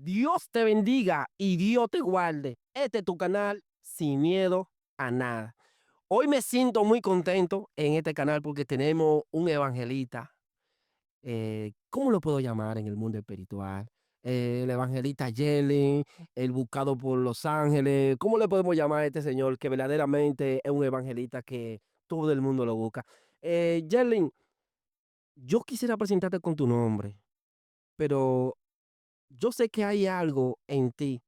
Dios te bendiga y Dios te guarde. Este es tu canal Sin Miedo a Nada. Hoy me siento muy contento en este canal porque tenemos un evangelista. ¿Cómo lo puedo llamar en el mundo espiritual? El evangelista Yelin, el buscado por los ángeles. ¿Cómo le podemos llamar a este señor que verdaderamente es un evangelista que todo el mundo lo busca? Yelin, yo quisiera presentarte con tu nombre, pero yo sé que hay algo en ti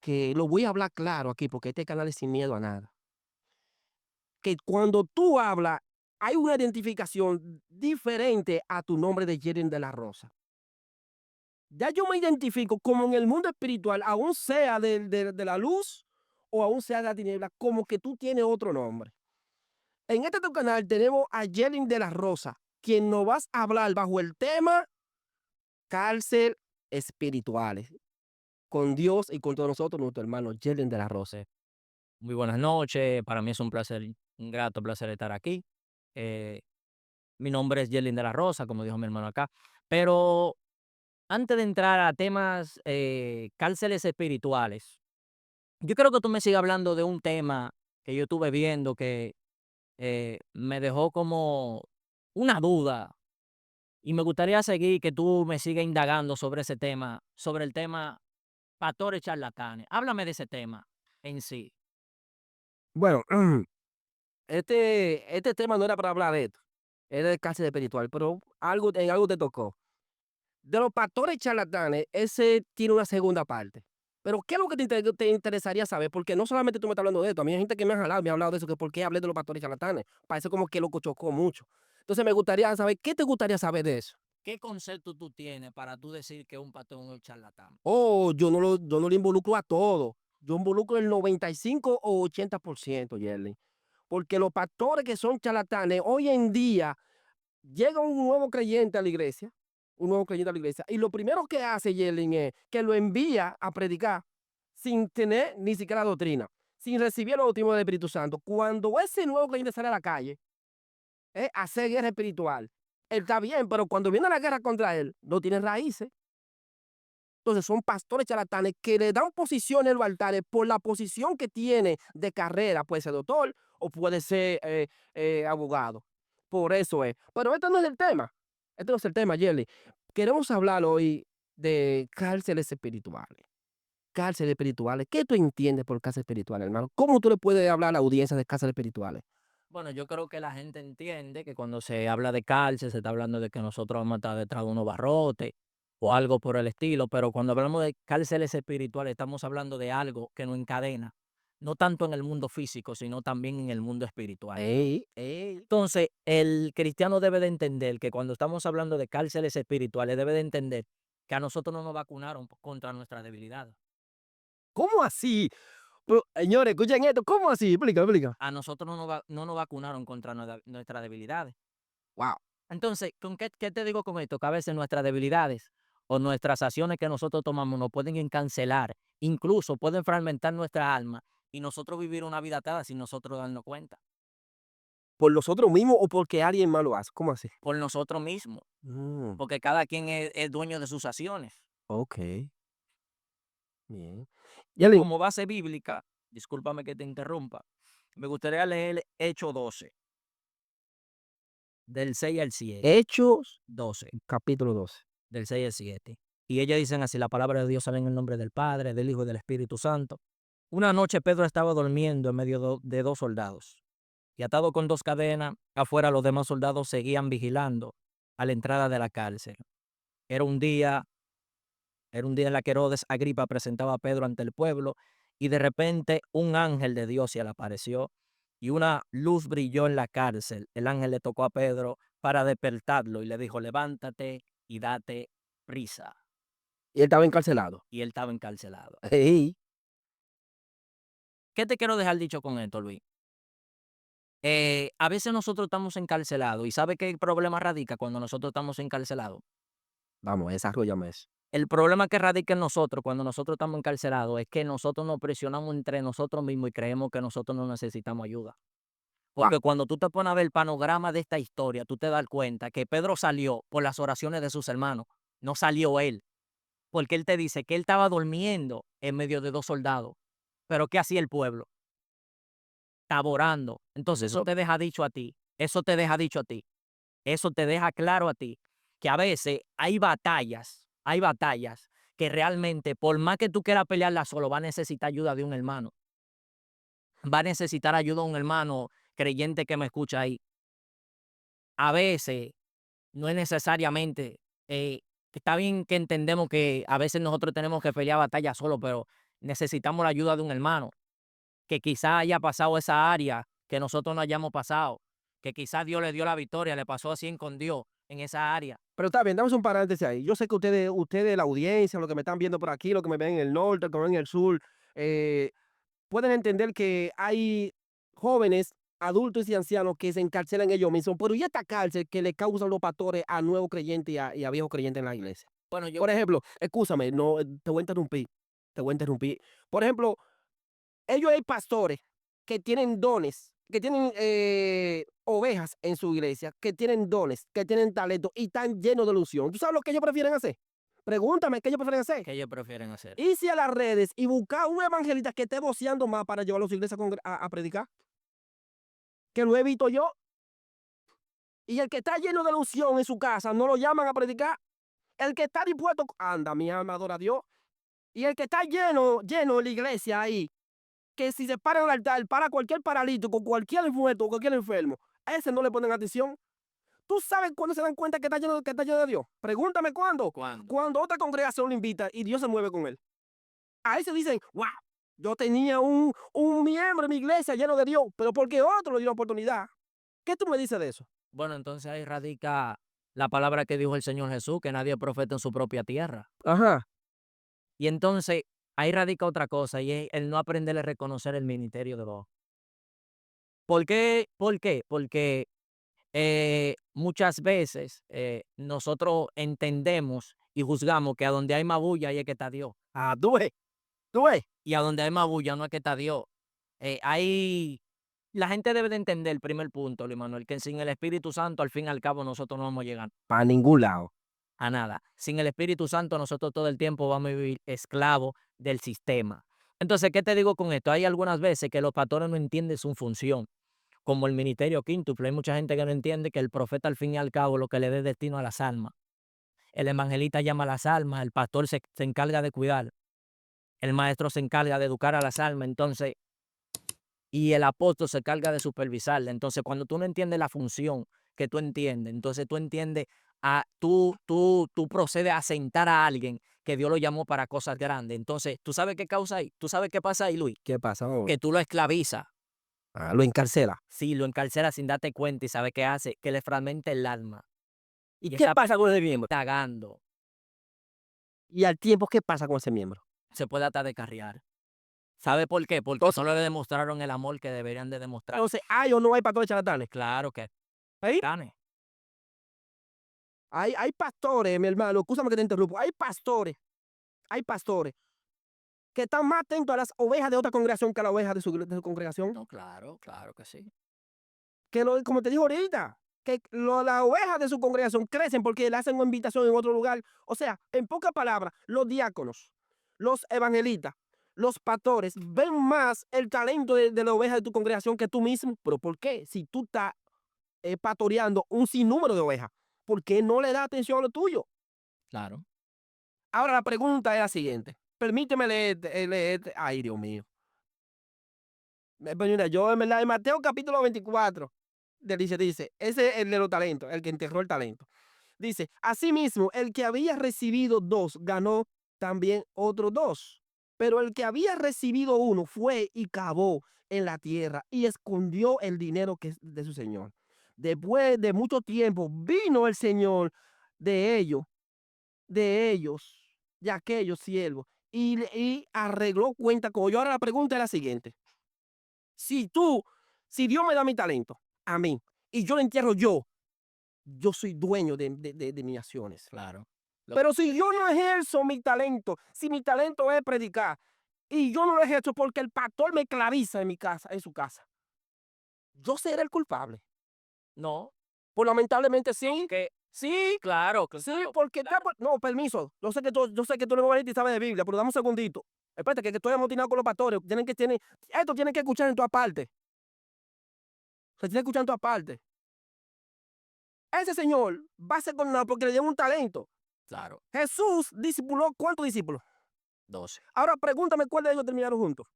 que lo voy a hablar claro aquí, porque este canal es Sin Miedo a Nada. Que cuando tú hablas, hay una identificación diferente a tu nombre de Jeren de la Rosa. Ya yo me identifico como en el mundo espiritual, aún sea de la luz o aún sea de la tiniebla, como que tú tienes otro nombre. En este tu canal tenemos a Jeren de la Rosa, quien nos vas a hablar bajo el tema cárcel espirituales, con Dios y con todos nosotros, nuestro hermano Jeren de la Rosa. Muy buenas noches, para mí es un placer, un grato placer estar aquí. Eh, Mi nombre es Yerlin de la Rosa, como dijo mi hermano acá, pero antes de entrar a temas, cárceles espirituales, yo creo que tú me sigas hablando de un tema que yo estuve viendo que me dejó como una duda y me gustaría seguir que tú me sigas indagando sobre ese tema, sobre el tema pastores charlatanes. Háblame de ese tema en sí. Bueno, este tema no era para hablar de esto, era de cárcel espiritual, pero en algo te tocó. De los pastores charlatanes, ese tiene una segunda parte. Pero, ¿qué es lo que te interesaría saber? Porque no solamente tú me estás hablando de esto, a mí hay gente que me ha hablado de eso, que por qué hablé de los pastores charlatanes. Parece como que lo chocó mucho. Entonces, me gustaría saber, ¿qué te gustaría saber de eso? ¿Qué concepto tú tienes para tú decir que un pastor es un charlatán? Oh, yo no lo involucro a todo. Yo involucro el 95 o 80%, Yerly. Porque los pastores que son charlatanes, hoy en día, llega un nuevo creyente a la iglesia, y lo primero que hace Yelling es que lo envía a predicar sin tener ni siquiera doctrina, sin recibir el bautismo del Espíritu Santo. Cuando ese nuevo creyente sale a la calle, a hacer guerra espiritual, él está bien, pero cuando viene la guerra contra él, no tiene raíces. Entonces son pastores charlatanes que le dan posición en los altares por la posición que tiene de carrera. Puede ser doctor o puede ser abogado. Por eso es. Pero este no es el tema. Este no es el tema, Jelly. Queremos hablar hoy de cárceles espirituales. Cárceles espirituales. ¿Qué tú entiendes por cárcel espiritual, hermano? ¿Cómo tú le puedes hablar a la audiencia de cárceles espirituales? Bueno, yo creo que la gente entiende que cuando se habla de cárcel, se está hablando de que nosotros vamos a estar detrás de unos barrotes o algo por el estilo, pero cuando hablamos de cárceles espirituales, estamos hablando de algo que nos encadena, no tanto en el mundo físico, sino también en el mundo espiritual. Ey, ey. Entonces, el cristiano debe de entender que cuando estamos hablando de cárceles espirituales, debe de entender que a nosotros no nos vacunaron contra nuestra debilidad. ¿Cómo así? Pero, señores, escuchen esto. ¿Cómo así? Explica, explica. A nosotros no nos vacunaron contra nuestras debilidades. Wow. Entonces, ¿qué te digo con esto? Que a veces nuestras debilidades o nuestras acciones que nosotros tomamos nos pueden encancelar, incluso pueden fragmentar nuestra alma y nosotros vivir una vida atada sin nosotros darnos cuenta, ¿Por nosotros mismos o porque alguien más lo hace? ¿Cómo así? por nosotros mismos, Mm, porque cada quien es dueño de sus acciones. okey, bien. Y Yalin, como base bíblica, discúlpame que te interrumpa, me gustaría leer Hechos 12, del 6 al 7, Hechos, 12. capítulo 12. Del 6 al 7. Y ellos dicen así: la palabra de Dios sale en el nombre del Padre, del Hijo y del Espíritu Santo. Una noche Pedro estaba durmiendo en medio de dos soldados, y atado con dos cadenas, afuera los demás soldados seguían vigilando a la entrada de la cárcel. Era un día, era un día en la que Herodes Agripa presentaba a Pedro ante el pueblo, y de repente un ángel de Dios se le apareció, y una luz brilló en la cárcel. El ángel le tocó a Pedro para despertarlo y le dijo: levántate y date prisa. Y él estaba encarcelado. Y él estaba encarcelado. Ey, ¿Qué te quiero dejar dicho con esto, Luis? A veces nosotros estamos encarcelados, ¿y sabe qué problema radica cuando nosotros estamos encarcelados? vamos, desarróllame eso. El problema que radica en nosotros cuando nosotros estamos encarcelados es que nosotros nos presionamos entre nosotros mismos y creemos que nosotros no necesitamos ayuda. Guau, Porque cuando tú te pones a ver el panorama de esta historia, tú te das cuenta que Pedro salió por las oraciones de sus hermanos, no salió él. porque él te dice que él estaba durmiendo en medio de 2 soldados. Pero ¿qué hacía el pueblo? Estaba orando. Entonces, eso te deja dicho a ti, eso te deja dicho a ti, eso te deja claro a ti, que a veces hay batallas que realmente, por más que tú quieras pelearla solo, va a necesitar ayuda de un hermano. Va a necesitar ayuda de un hermano creyente que me escucha ahí. A veces no es necesariamente, está bien que entendemos que a veces nosotros tenemos que pelear batallas solo, pero necesitamos la ayuda de un hermano que quizás haya pasado esa área que nosotros no hayamos pasado, que quizás Dios le dio la victoria, le pasó así con Dios en esa área. Pero está bien, damos un paréntesis ahí. Yo sé que ustedes, la audiencia, los que me están viendo por aquí, los que me ven en el norte, los que me ven en el sur, eh, pueden entender que hay jóvenes, adultos y ancianos que se encarcelan ellos mismos. Pero ¿y esta cárcel que le causan los pastores a nuevos creyentes y a viejos creyentes en la iglesia? Bueno, yo, Por ejemplo, escúchame, no, te voy a interrumpir. Te voy a interrumpir. Por ejemplo, ellos hay pastores que tienen dones, que tienen ovejas en su iglesia, que tienen dones, que tienen talento y están llenos de ilusión. ¿Tú sabes lo que ellos prefieren hacer? Pregúntame, ¿qué ellos prefieren hacer? ¿qué ellos prefieren hacer? Irse a las redes y buscar un evangelista que esté voceando más para llevarlos a su iglesia a predicar. Que lo he visto yo. Y el que está lleno de ilusión en su casa no lo llaman a predicar. El que está dispuesto, anda, mi alma adora a Dios. Y el que está lleno en la iglesia ahí, que si se para en el altar, para cualquier paralítico, cualquier muerto, cualquier enfermo, a ese no le ponen atención. ¿Tú sabes cuándo se dan cuenta que está lleno de Dios? Pregúntame cuándo. ¿Cuándo? Cuando otra congregación lo invita y Dios se mueve con él. Ahí se dicen, wow, yo tenía un miembro en mi iglesia lleno de Dios, pero porque otro le dio la oportunidad. ¿Qué tú me dices de eso? Bueno, entonces ahí radica la palabra que dijo el Señor Jesús, que nadie es profeta en su propia tierra. Ajá. Y entonces ahí radica otra cosa, y es el no aprender a reconocer el ministerio de Dios. ¿Por qué? ¿Por qué? Porque muchas veces nosotros entendemos y juzgamos que a donde hay más bulla ahí es que está Dios. Ah, tú ves. Y a donde hay más bulla no es que está Dios. Hay La gente debe de entender el primer punto, Luis Manuel, que sin el Espíritu Santo, al fin y al cabo, nosotros no vamos a llegar Para ningún lado. a nada. Sin el Espíritu Santo, nosotros todo el tiempo vamos a vivir esclavos del sistema. Entonces, ¿qué te digo con esto? Hay algunas veces que los pastores no entienden su función, como el ministerio quíntuple. Hay mucha gente que no entiende que el profeta, al fin y al cabo, lo que le dé destino a las almas. El evangelista llama a las almas, el pastor se encarga de cuidar, el maestro se encarga de educar a las almas. Entonces, y el apóstol se encarga de supervisarla. Entonces, cuando tú no entiendes la función que tú entiendes, entonces tú entiendes, tú procedes a sentar a alguien que Dios lo llamó para cosas grandes. Entonces, ¿tú sabes qué causa ahí? ¿Tú sabes qué pasa ahí, Luis? ¿Qué pasa ahora? Que tú lo esclavizas. Ah, lo encarcela. Sí, lo encarcelas sin darte cuenta, y ¿sabe qué hace? Que le fragmente el alma. ¿Y Y qué esa pasa con ese miembro? tagando Y al tiempo, ¿qué pasa con ese miembro? se puede hasta descarriar. ¿Sabe por qué? Porque no le demostraron el amor que deberían de demostrar. Entonces, ¿hay o no hay pastores charlatanes? Claro que ¿Ahí? Tane. Hay pastores, mi hermano, escúchame que te interrumpo. Hay pastores que están más atentos a las ovejas de otra congregación que a las ovejas de su congregación. No, claro, claro que sí. Como te digo ahorita, que las ovejas de su congregación crecen porque le hacen una invitación en otro lugar. O sea, en pocas palabras, los diáconos, los evangelistas, los pastores ven más el talento de la oveja de tu congregación que tú mismo. ¿Pero por qué? Si tú estás pastoreando un sinnúmero de ovejas, ¿por qué no le das atención a lo tuyo? Claro. Ahora la pregunta es la siguiente. Permíteme leer. Ay, Dios mío. Pues mira, yo en verdad, en Mateo capítulo 24, dice, ese es el de los talentos, el que enterró el talento. Dice, asimismo, el que había recibido 2 ganó también otros 2. Pero el que había recibido 1 fue y cavó en la tierra y escondió el dinero que es de su señor. Después de mucho tiempo vino el señor de ellos, de aquellos siervos, y arregló cuenta con ellos. Ahora la pregunta es la siguiente. Si Dios me da mi talento a mí y yo lo entierro yo soy dueño de mis acciones. Claro. Pero si yo no ejerzo mi talento, si mi talento es predicar y yo no lo ejerzo porque el pastor me esclaviza en su casa, yo seré el culpable. No, Pues lamentablemente sí. que Sí, claro, Sí, claro. porque está no, permiso. Yo sé que tú eres evangelista y sabes de Biblia, pero dame un segundito. Espérate, que estoy amotinado con los pastores. Esto tienen que escuchar en todas partes. Se tiene que escuchar en todas partes. Ese señor va a ser condenado porque le dio un talento. Claro, Jesús discipuló ¿cuántos discípulos? 12. Ahora pregúntame cuál de ellos terminaron juntos.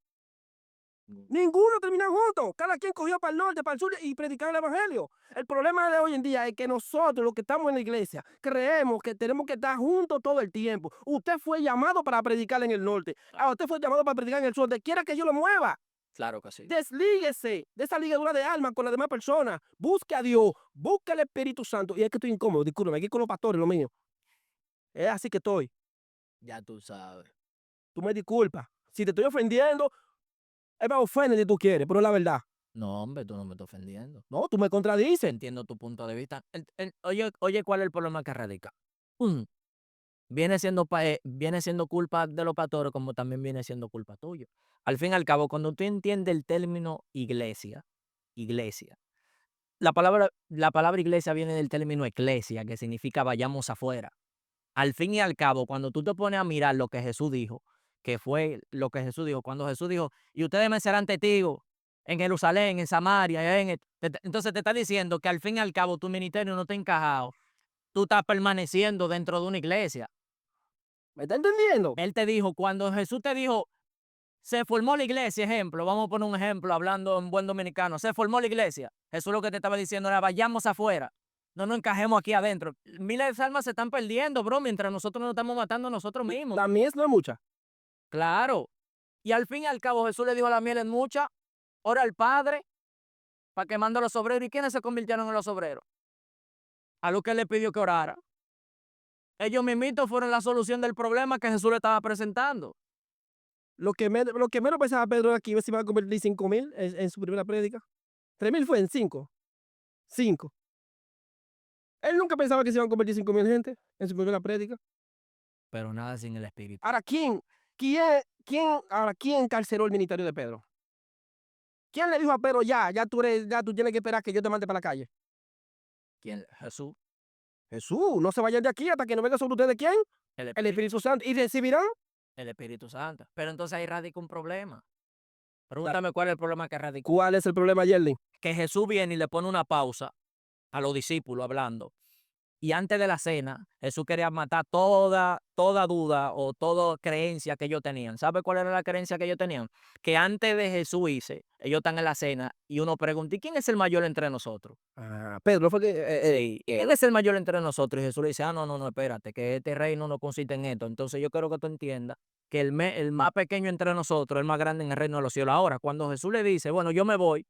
Mm. Ninguno terminaron juntos. Cada quien cogió para el norte, para el sur y predicaron el evangelio. El problema de hoy en día es que nosotros, los que estamos en la iglesia, creemos que tenemos que estar juntos todo el tiempo. Usted fue llamado para predicar en el norte. Claro, Usted fue llamado para predicar en el sur. Donde quiera que yo lo mueva. claro que sí. Deslíguese de esa ligadura de alma con las demás personas. Busque a Dios. Busque al Espíritu Santo. Y es que estoy incómodo, discúlpeme. Aquí con los pastores, lo mío. Es así que estoy. Ya tú sabes. Tú me disculpas. Si te estoy ofendiendo, es para ofender si tú quieres, pero es la verdad. No, hombre, tú no me estás ofendiendo. No, tú me contradices. Entiendo tu punto de vista. Oye, ¿cuál es el problema que radica? Mm, viene siendo culpa de los pastores como también viene siendo culpa tuya. Al fin y al cabo, cuando tú entiendes el término iglesia, la palabra iglesia viene del término eclesia, que significa vayamos afuera. Al fin y al cabo, cuando tú te pones a mirar lo que Jesús dijo, que fue lo que Jesús dijo, cuando Jesús dijo, y ustedes me serán testigos en Jerusalén, en Samaria, entonces te está diciendo que al fin y al cabo tu ministerio no está encajado, tú estás permaneciendo dentro de una iglesia. ¿Me está entendiendo? Él te dijo, cuando Jesús te dijo, se formó la iglesia, ejemplo, vamos a poner un ejemplo hablando en buen dominicano, se formó la iglesia. Jesús lo que te estaba diciendo era, vayamos afuera, no nos encajemos aquí adentro. Miles de almas se están perdiendo, bro, mientras nosotros nos estamos matando a nosotros mismos. La mies no es mucha. Claro. Y al fin y al cabo Jesús le dijo, la miel es mucha, ora al Padre para que mande a los obreros. ¿Y quiénes se convirtieron en los obreros? A lo que él le pidió que orara. Ellos mismitos fueron la solución del problema que Jesús le estaba presentando. Lo que menos pensaba Pedro aquí es si va a convertir 5,000 en su primera prédica. 3,000 fue en 5. 5. Él nunca pensaba que se iban a convertir 5,000 gente en su primera prédica. Pero nada sin el Espíritu. Ahora, ¿quién encarceló el ministerio de Pedro? ¿Quién le dijo a Pedro, ya tú tienes que esperar que yo te mande para la calle? ¿Quién? Jesús. Jesús, no se vayan de aquí hasta que no venga sobre ustedes quién? El El Espíritu, Espíritu Santo. Y recibirán. el Espíritu Santo. Pero entonces ahí radica un problema. Pregúntame cuál es el problema que radica. ¿Cuál es el problema, Yerlin? Que Jesús viene y le pone una pausa a los discípulos hablando. Y antes de la cena, Jesús quería matar toda duda o toda creencia que ellos tenían. ¿Sabe cuál era la creencia que ellos tenían? Que antes de Jesús irse, ellos están en la cena y uno pregunta, ¿y quién es el mayor entre nosotros? Pedro fue que. Sí, ¿quién es el mayor entre nosotros? Y Jesús le dice, no, espérate, que este reino no consiste en esto. Entonces yo quiero que tú entiendas que el más pequeño entre nosotros es el más grande en el reino de los cielos. Ahora, cuando Jesús le dice, bueno, yo me voy,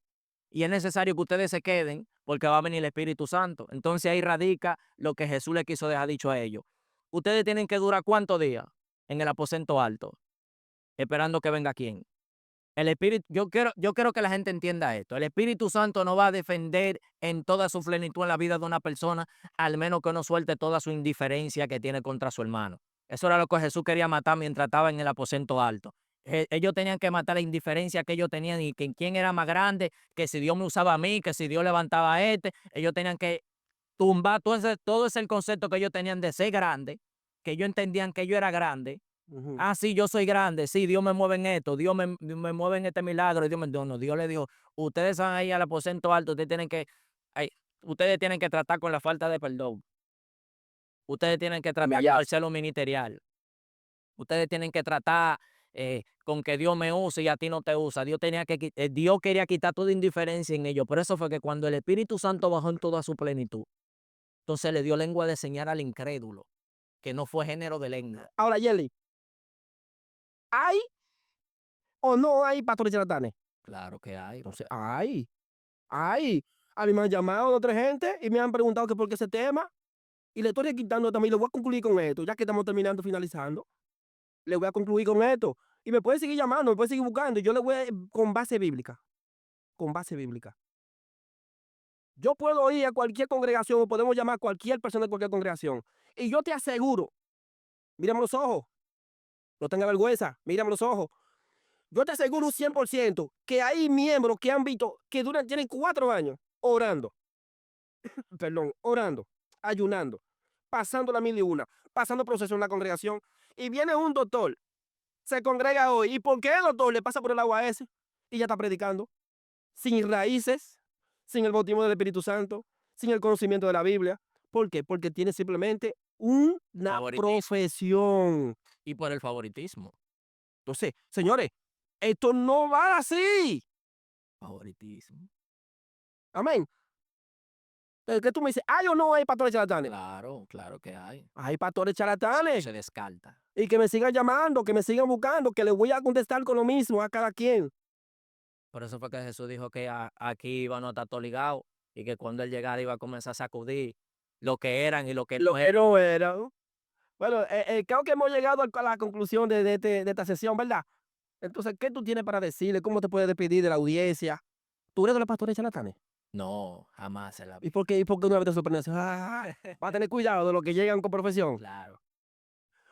y es necesario que ustedes se queden porque va a venir el Espíritu Santo. Entonces ahí radica lo que Jesús le quiso dejar dicho a ellos. Ustedes tienen que durar ¿cuántos días en el aposento alto? Esperando que venga quién. El Espíritu, yo quiero que la gente entienda esto. El Espíritu Santo no va a defender en toda su plenitud en la vida de una persona, al menos que no suelte toda su indiferencia que tiene contra su hermano. Eso era lo que Jesús quería matar mientras estaba en el aposento alto. Ellos tenían que matar la indiferencia que ellos tenían y que quién era más grande, que si Dios me usaba a mí, que si Dios levantaba a este. Ellos tenían que tumbar todo ese concepto que ellos tenían de ser grande, que ellos entendían que ellos eran grandes. Ujú. Sí, yo soy grande, sí, Dios me mueve en esto, Dios me mueve en este milagro. Y Dios le dijo, ustedes van ahí al aposento alto, ay, ustedes tienen que tratar con la falta de perdón. Ustedes tienen que tratar con el celo ministerial. Ustedes tienen que tratar con que Dios me use y a ti no te usa. Dios quería quitar toda indiferencia en ellos. Por eso fue que cuando el Espíritu Santo bajó en toda su plenitud, entonces le dio lengua de señal al incrédulo, que no fue género de lengua. Ahora, Yerlin, ¿hay o no hay pastores charlatanes? Claro que hay. Entonces, hay. A mí me han llamado de otra gente y me han preguntado que por qué ese tema. Y le estoy quitando también. Le voy a concluir con esto, ya que estamos finalizando. Le voy a concluir con esto. Y me puede seguir llamando, me puede seguir buscando. Y yo le voy con base bíblica. Con base bíblica. Yo puedo ir a cualquier congregación o podemos llamar a cualquier persona de cualquier congregación. Y yo te aseguro, mírame los ojos, no tenga vergüenza, mírame los ojos. Yo te aseguro un 100% que hay miembros que han visto que tienen 4 años orando. Perdón, orando. ayunando, pasando la mil y una, pasando proceso en la congregación, y viene un doctor, se congrega hoy, ¿y por qué el doctor le pasa por el agua ese y ya está predicando? Sin raíces, sin el bautismo del Espíritu Santo, sin el conocimiento de la Biblia. ¿Por qué? Porque tiene simplemente una Favoritismo. profesión. Y por el favoritismo. Entonces, señores, esto no va así. Favoritismo. Amén. ¿Qué tú me dices? ¿Hay o no hay pastores charlatanes? Claro, claro que hay. Hay pastores No charlatanes. se descarta. Y que me sigan llamando, que me sigan buscando, que les voy a contestar con lo mismo a cada quien. Por eso fue que Jesús dijo que aquí íbamos a estar todos ligados y que cuando él llegara iba a comenzar a sacudir lo que eran y lo que Lo no que eran. no era. Bueno, creo que hemos llegado a la conclusión de esta sesión, ¿verdad? Entonces, ¿qué tú tienes para decirle? ¿Cómo te puedes despedir de la audiencia? ¿Tú eres de los pastores charlatanes? No, jamás en la ¿Y vida. por qué una vez te sorprendes? Ah, va a tener cuidado de los que llegan con profesión. Claro.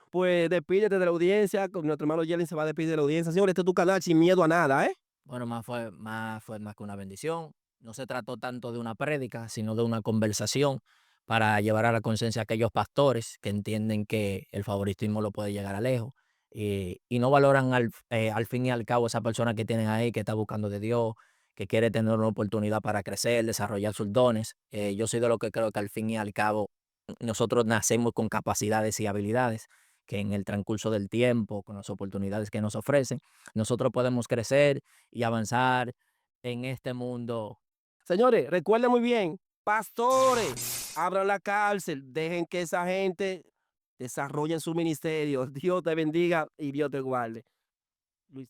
Pues despídete de la audiencia, con nuestro hermano Yelin se va a despedir de la audiencia. Señor, este es tu canal sin miedo a nada, ¿eh? Bueno, fue más que una bendición. No se trató tanto de una prédica, sino de una conversación para llevar a la conciencia a aquellos pastores que entienden que el favoritismo lo puede llegar a lejos y no valoran al fin y al cabo esa persona que tienen ahí, que está buscando de Dios, que quiere tener una oportunidad para crecer, desarrollar sus dones. Yo soy de lo que creo que al fin y al cabo nosotros nacemos con capacidades y habilidades que en el transcurso del tiempo, con las oportunidades que nos ofrecen, nosotros podemos crecer y avanzar en este mundo. Señores, recuerden muy bien, pastores, abran la cárcel, dejen que esa gente desarrolle su ministerio. Dios te bendiga y Dios te guarde. Luis.